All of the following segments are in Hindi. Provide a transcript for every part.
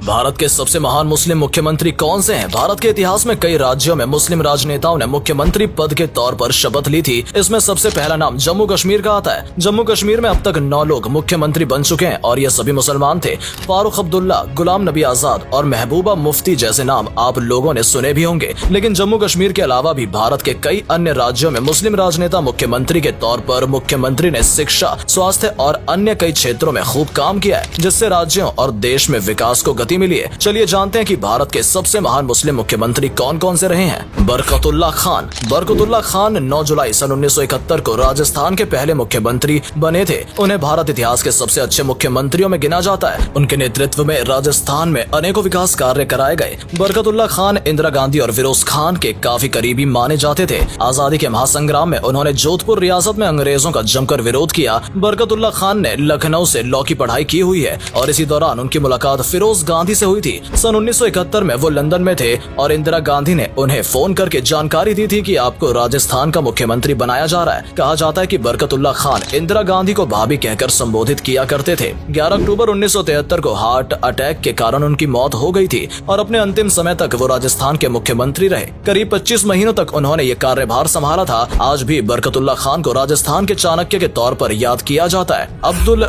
भारत के सबसे महान मुस्लिम मुख्यमंत्री कौन से हैं? भारत के इतिहास में कई राज्यों में मुस्लिम राजनेताओं ने मुख्यमंत्री पद के तौर पर शपथ ली थी। इसमें सबसे पहला नाम जम्मू कश्मीर का आता है। जम्मू कश्मीर में अब तक 9 लोग मुख्यमंत्री बन चुके हैं और ये सभी मुसलमान थे। फारूक अब्दुल्ला, गुलाम नबी आजाद और महबूबा मुफ्ती जैसे नाम आप लोगों ने सुने भी होंगे। लेकिन जम्मू कश्मीर के अलावा भी भारत के कई अन्य राज्यों में मुस्लिम राजनेता मुख्यमंत्री के तौर पर मुख्यमंत्री ने शिक्षा, स्वास्थ्य और अन्य कई क्षेत्रों में खूब काम किया है, जिससे राज्यों और देश में विकास को गति मिली है। चलिए जानते हैं कि भारत के सबसे महान मुस्लिम मुख्यमंत्री कौन कौन से रहे हैं। बरकतुल्ला खान। बरकतुल्ला खान 9 जुलाई सन 1971 को राजस्थान के पहले मुख्यमंत्री बने थे। उन्हें भारत इतिहास के सबसे अच्छे मुख्यमंत्रियों में गिना जाता है। उनके नेतृत्व में राजस्थान में अनेकों विकास कार्य कराए गए। बरकतुल्ला खान इंदिरा गांधी और फिरोज खान के काफी करीबी माने जाते थे। आजादी के महासंग्राम में उन्होंने जोधपुर रियासत में अंग्रेजों का जमकर विरोध किया। बरकतुल्ला खान ने लखनऊ से लॉ की पढ़ाई की हुई है और इसी दौरान उनकी मुलाकात फिरोज गांधी से हुई थी। सन 1971 में वो लंदन में थे और इंदिरा गांधी ने उन्हें फोन करके जानकारी दी थी कि आपको राजस्थान का मुख्यमंत्री बनाया जा रहा है। कहा जाता है कि बरकतुल्ला खान इंदिरा गांधी को भाभी कहकर संबोधित किया करते थे। 11 अक्टूबर 1973 को हार्ट अटैक के कारण उनकी मौत हो गई थी और अपने अंतिम समय तक वो राजस्थान के मुख्यमंत्री रहे। करीब 25 महीनों तक उन्होंने ये कार्यभार संभाला था। आज भी बरकतुल्ला खान को राजस्थान के चाणक्य के तौर पर याद किया जाता है। अब्दुल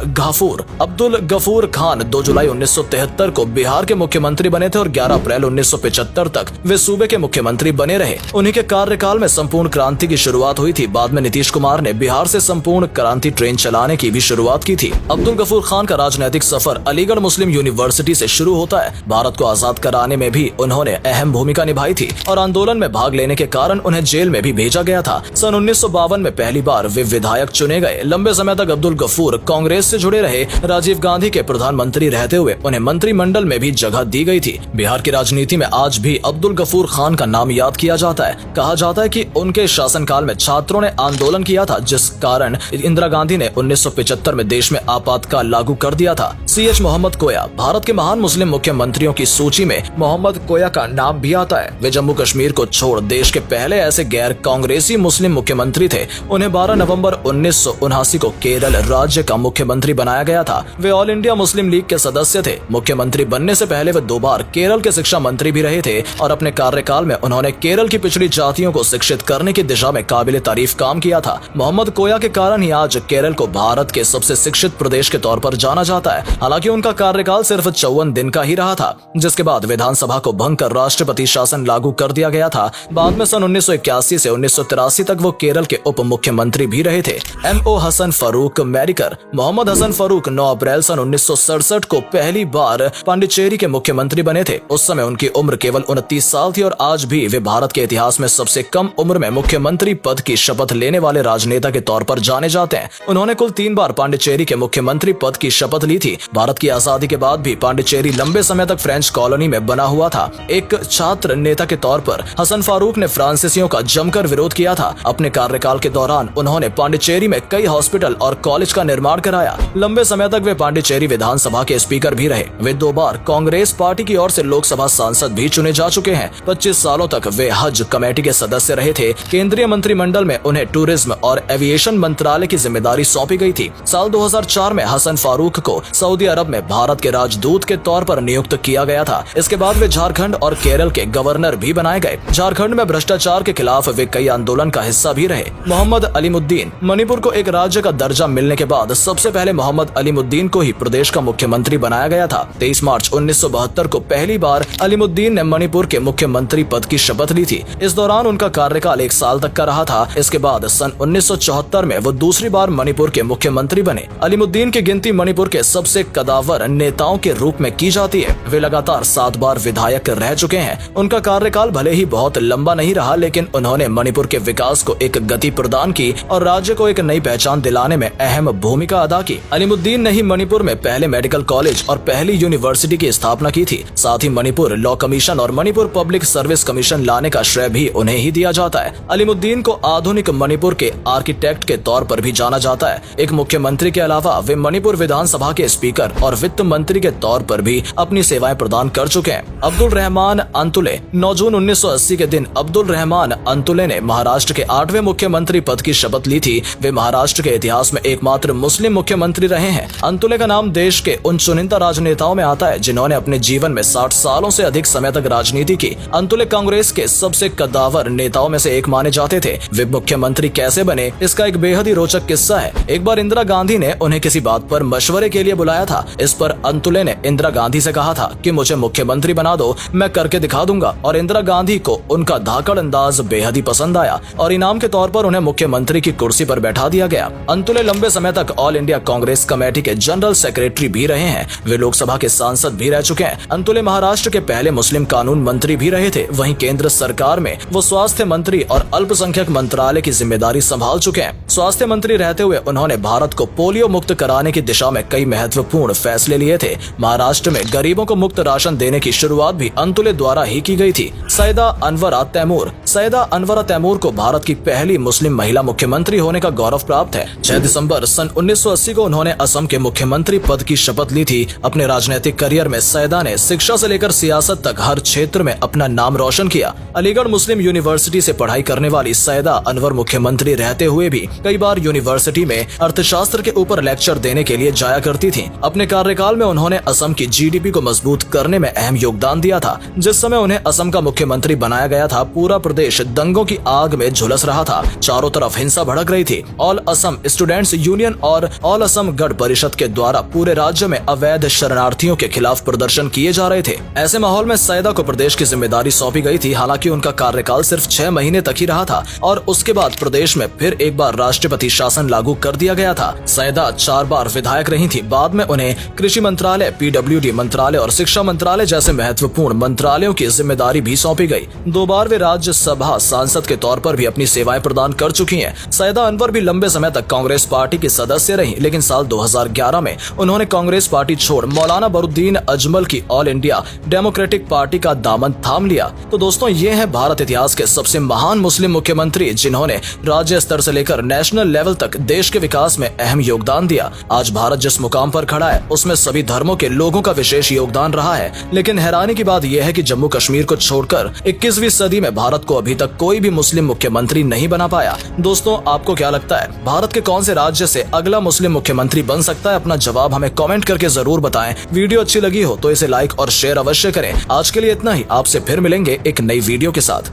गफूर खान 2 जुलाई 1973 को बिहार के मुख्यमंत्री बने थे और 11 अप्रैल 1975 तक वे सूबे के मुख्यमंत्री बने रहे। उन्हीं के कार्यकाल में संपूर्ण क्रांति की शुरुआत हुई थी। बाद में नीतीश कुमार ने बिहार से संपूर्ण क्रांति ट्रेन चलाने की भी शुरुआत की थी। अब्दुल गफूर खान का राजनीतिक सफर अलीगढ़ मुस्लिम यूनिवर्सिटी से शुरू होता है। भारत को आजाद कराने में भी उन्होंने अहम भूमिका निभाई थी और आंदोलन में भाग लेने के कारण उन्हें जेल में भी भेजा गया था। सन 1952 में पहली बार वे विधायक चुने गए। लंबे समय तक अब्दुल गफूर कांग्रेस से जुड़े रहे। राजीव गांधी के प्रधानमंत्री रहते हुए उन्हें मंत्रिमंडल में भी जगह दी गई थी। बिहार की राजनीति में आज भी अब्दुल गफूर खान का नाम याद किया जाता है। कहा जाता है कि उनके शासनकाल में छात्रों ने आंदोलन किया था, जिस कारण इंदिरा गांधी ने 1975 में देश में आपातकाल लागू कर दिया था। CH मोहम्मद कोया। भारत के महान मुस्लिम मुख्यमंत्रियों की सूची में मोहम्मद कोया का नाम भी आता है। वे जम्मू कश्मीर को छोड़ देश के पहले ऐसे गैर कांग्रेसी मुस्लिम मुख्यमंत्री थे। उन्हें 12 नवंबर 1979 को केरल राज्य का मुख्यमंत्री बनाया गया था। वे ऑल इंडिया मुस्लिम लीग के सदस्य थे। मुख्यमंत्री बनने से पहले वे 2 बार केरल के शिक्षा मंत्री भी रहे थे और अपने कार्यकाल में उन्होंने केरल की पिछड़ी जातियों को शिक्षित करने की दिशा में काबिले तारीफ काम किया था। मोहम्मद कोया के कारण ही आज केरल को भारत के सबसे शिक्षित प्रदेश के तौर पर जाना जाता है। हालांकि उनका कार्यकाल सिर्फ 54 दिन का ही रहा था, जिसके बाद विधानसभा को भंग कर राष्ट्रपति शासन लागू कर दिया गया था। बाद में सन 1981 से 1983 तक वो केरल के उप मुख्यमंत्री भी रहे थे। MO हसन फारूक मैरिकर। मोहम्मद हसन फारूक 9 अप्रैल सन 1967 को पहली बार पांडिचेरी के मुख्यमंत्री बने थे। उस समय उनकी उम्र केवल 29 साल थी और आज भी वे भारत के इतिहास में सबसे कम उम्र में मुख्यमंत्री पद की शपथ लेने वाले राजनेता के तौर पर जाने जाते हैं। उन्होंने कुल 3 बार पांडिचेरी के मुख्यमंत्री पद की शपथ ली थी। भारत की आजादी के बाद भी पांडिचेरी लंबे समय तक फ्रेंच कॉलोनी में बना हुआ था। एक छात्र नेता के तौर पर हसन फारूक ने फ्रांसीसियों का जमकर विरोध किया था। अपने कार्यकाल के दौरान उन्होंने पांडिचेरी में कई हॉस्पिटल और कॉलेज का निर्माण कराया। लंबे समय तक वे पांडिचेरी विधानसभा के स्पीकर भी रहे। वे 2 बार कांग्रेस पार्टी की ओर से लोकसभा सांसद भी चुने जा चुके हैं। 25 सालों तक वे हज कमेटी के सदस्य रहे थे। केंद्रीय मंत्रिमंडल में उन्हें टूरिज्म और एविएशन मंत्रालय की जिम्मेदारी सौंपी गई थी। साल 2004 में हसन फारूक को सऊदी अरब में भारत के राजदूत के तौर पर नियुक्त किया गया था। इसके बाद वे झारखंड और केरल के गवर्नर भी बनाए गए। झारखंड में भ्रष्टाचार के खिलाफ वे कई आंदोलन का हिस्सा भी रहे। मोहम्मद अलीमुद्दीन। मणिपुर को एक राज्य का दर्जा मिलने के बाद सबसे पहले मोहम्मद अलीमुद्दीन को ही प्रदेश का मुख्यमंत्री बनाया गया था। 23 मार्च 1972 को पहली बार अलीमुद्दीन ने मणिपुर के मुख्यमंत्री पद की शपथ ली थी। इस दौरान उनका कार्यकाल 1 साल तक का रहा था। इसके बाद सन 1974 में वो दूसरी बार मणिपुर के मुख्यमंत्री बने। अलीमुद्दीन की गिनती मणिपुर के सबसे कदावर नेताओं के रूप में की जाती है। वे लगातार 7 बार विधायक रह चुके हैं। उनका कार्यकाल भले ही बहुत लंबा नहीं रहा, लेकिन उन्होंने मणिपुर के विकास को एक गति प्रदान की और राज्य को एक नई पहचान दिलाने में अहम भूमिका अदा की। अलीमुद्दीन ने ही मणिपुर में पहले मेडिकल कॉलेज और पहली यूनिवर्सिटी की स्थापना की थी। साथ ही मणिपुर लॉ कमीशन और मणिपुर पब्लिक सर्विस कमीशन लाने का श्रेय भी उन्हें ही दिया जाता है। अलीमुद्दीन को आधुनिक मणिपुर के आर्किटेक्ट के तौर पर भी जाना जाता है। एक मुख्यमंत्री के अलावा वे मणिपुर विधानसभा के स्पीकर और वित्त मंत्री के तौर पर भी अपनी सेवाएं प्रदान कर चुके हैं। अब्दुल रहमान अंतुले। 9 जून 1980 के दिन अब्दुल रहमान अंतुले ने महाराष्ट्र के 8वें मुख्यमंत्री पद की शपथ ली थी। वे महाराष्ट्र के इतिहास में एकमात्र मुस्लिम मुख्यमंत्री रहे हैं। अंतुले का नाम देश के उन चुनिंदा राजनेताओं में आता है जिन्होंने अपने जीवन में 60 सालों से अधिक समय तक राजनीति की। अंतुले कांग्रेस के सबसे कद्दावर नेताओं में से एक माने जाते थे। वे मुख्यमंत्री कैसे बने, इसका एक बेहद ही रोचक किस्सा है। एक बार इंदिरा गांधी ने उन्हें किसी बात पर मशवरे के लिए बुलाया था। इस पर अंतुले ने इंदिरा गांधी से कहा था कि मुझे मुख्यमंत्री बना दो, मैं करके दिखा दूंगा। और इंदिरा गांधी को उनका धाकड़ अंदाज बेहद ही पसंद आया और इनाम के तौर पर उन्हें मुख्यमंत्री की कुर्सी पर बैठा दिया गया। अंतुले लंबे समय तक ऑल इंडिया कांग्रेस कमेटी के जनरल सेक्रेटरी भी रहे हैं। वे लोकसभा के सांसद भी रह चुके हैं। अंतुले महाराष्ट्र के पहले मुस्लिम कानून मंत्री भी रहे थे। वहीं केंद्र सरकार में वो स्वास्थ्य मंत्री और अल्पसंख्यक मंत्रालय की जिम्मेदारी संभाल चुके हैं। स्वास्थ्य मंत्री रहते हुए उन्होंने भारत को पोलियो मुक्त कराने की दिशा में कई महत्वपूर्ण फैसले लिए थे। महाराष्ट्र में गरीबों को मुफ्त राशन देने की शुरुआत भी अंतुले द्वारा ही की गई थी। सैयदा अनवरा तैमूर को भारत की पहली मुस्लिम महिला मुख्यमंत्री होने का गौरव प्राप्त है। 6 दिसंबर सन 1980 को उन्होंने असम के मुख्यमंत्री पद की शपथ ली थी। अपने राजनीतिक करियर में सैयदा ने शिक्षा से लेकर सियासत तक हर क्षेत्र में अपना नाम रोशन किया। अलीगढ़ मुस्लिम यूनिवर्सिटी से पढ़ाई करने वाली सैयदा अनवर मुख्यमंत्री रहते हुए भी कई बार यूनिवर्सिटी में अर्थशास्त्र के ऊपर लेक्चर देने के लिए जाया करती थी। अपने कार्यकाल में उन्होंने असम की जीडीपी को मजबूत करने में अहम योगदान दिया था। जिस समय उन्हें असम का मुख्यमंत्री बनाया गया था, पूरा प्रदेश दंगों की आग में झुलस रहा था। चारों तरफ हिंसा भड़क रही थी। ऑल असम स्टूडेंट्स यूनियन और ऑल असम गढ़ परिषद के द्वारा पूरे राज्य में अवैध शरणार्थियों के खिलाफ प्रदर्शन किए जा रहे थे। ऐसे माहौल में सैयदा को प्रदेश की जिम्मेदारी सौंपी गई थी। हालांकि उनका कार्यकाल सिर्फ 6 महीने तक ही रहा था और उसके बाद प्रदेश में फिर एक बार राष्ट्रपति शासन लागू कर दिया गया था। सैयदा 4 बार विधायक रही थी। बाद में उन्हें कृषि मंत्रालय, पीडब्ल्यूडी मंत्रालय और शिक्षा मंत्रालय जैसे महत्वपूर्ण मंत्रालयों की जिम्मेदारी भी सौंपी गई। 2 बार वे राज्यसभा सांसद के तौर पर भी अपनी सेवाएं प्रदान कर चुकी हैं। सैयदा अनवर भी लंबे समय तक कांग्रेस पार्टी की सदस्य रही, लेकिन साल 2011 में उन्होंने कांग्रेस पार्टी छोड़ मौलाना बरुद्दीन अजमल की ऑल इंडिया डेमोक्रेटिक पार्टी का दामन थाम लिया। तो दोस्तों, ये है भारत इतिहास के सबसे महान मुस्लिम मुख्यमंत्री जिन्होंने राज्य स्तर से लेकर नेशनल लेवल तक देश के विकास में अहम योगदान दिया। आज भारत जिस मुकाम पर खड़ा है उसमें सभी धर्मों के लोगों का विशेष योगदान रहा है। लेकिन हैरानी की बात यह है कि जम्मू कश्मीर को छोड़कर 21वीं सदी में भारत को अभी तक कोई भी मुस्लिम मुख्यमंत्री नहीं बना पाया। दोस्तों, आपको क्या लगता है, भारत के कौन से राज्य से अगला मुस्लिम मुख्यमंत्री बन सकता है? अपना जवाब हमें कमेंट करके जरूर बताएं। वीडियो अच्छी लगी हो तो इसे लाइक और शेयर अवश्य करें। आज के लिए इतना ही। आपसे फिर मिलेंगे एक नई वीडियो के साथ।